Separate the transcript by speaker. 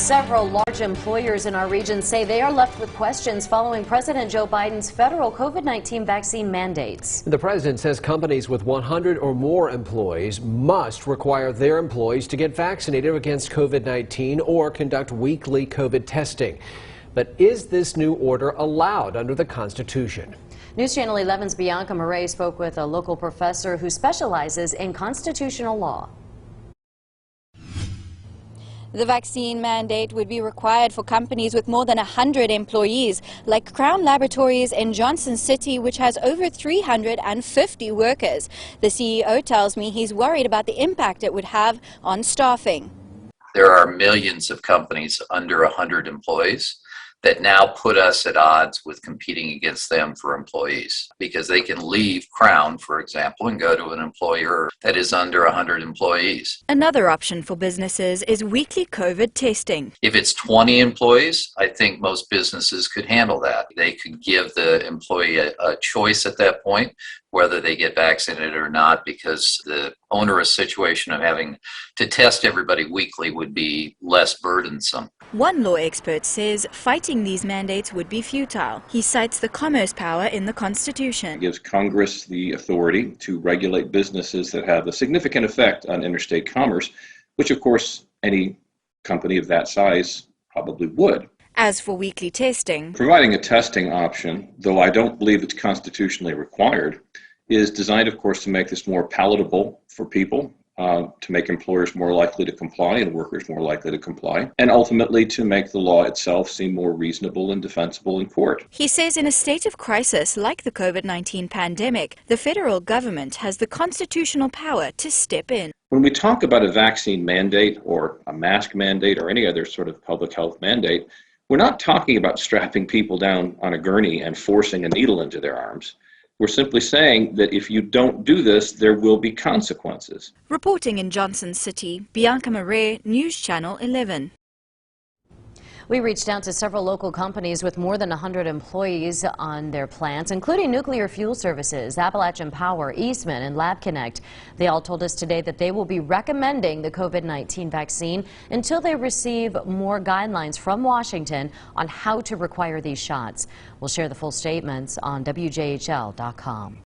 Speaker 1: Several large employers in our region say they are left with questions following President Joe Biden's federal COVID-19 vaccine mandates.
Speaker 2: The president says companies with 100 or more employees must require their employees to get vaccinated against COVID-19 or conduct weekly COVID testing. But is this new order allowed under the Constitution?
Speaker 1: News Channel 11's Bianca Murray spoke with a local professor who specializes in constitutional law.
Speaker 3: The vaccine mandate would be required for companies with more than 100 employees, like Crown Laboratories in Johnson City, which has over 350 workers. The CEO tells me he's worried about the impact it would have on staffing.
Speaker 4: There are millions of companies under 100 employees that now put us at odds with competing against them for employees, because they can leave Crown, for example, and go to an employer that is under 100 employees.
Speaker 3: Another option for businesses is weekly COVID testing.
Speaker 4: If it's 20 employees, I think most businesses could handle that. They could give the employee a choice at that point whether they get vaccinated or not, because the onerous situation of having to test everybody weekly would be less burdensome.
Speaker 3: One law expert says fighting these mandates would be futile. He cites the commerce power in the Constitution.
Speaker 5: It gives Congress the authority to regulate businesses that have a significant effect on interstate commerce, which of course any company of that size probably would.
Speaker 3: As for weekly testing,
Speaker 5: providing a testing option, though I don't believe it's constitutionally required, is designed, of course, to make this more palatable for people, to make employers more likely to comply and workers more likely to comply, and ultimately to make the law itself seem more reasonable and defensible in court.
Speaker 3: He says in a state of crisis like the COVID-19 pandemic, the federal government has the constitutional power to step in.
Speaker 5: When we talk about a vaccine mandate or a mask mandate or any other sort of public health mandate, we're not talking about strapping people down on a gurney and forcing a needle into their arms. We're simply saying that if you don't do this, there will be consequences.
Speaker 3: Reporting in Johnson City, Bianca Murray, News Channel 11.
Speaker 1: We reached out to several local companies with more than 100 employees on their plants, including Nuclear Fuel Services, Appalachian Power, Eastman, and LabConnect. They all told us today that they will be recommending the COVID-19 vaccine until they receive more guidelines from Washington on how to require these shots. We'll share the full statements on WJHL.com.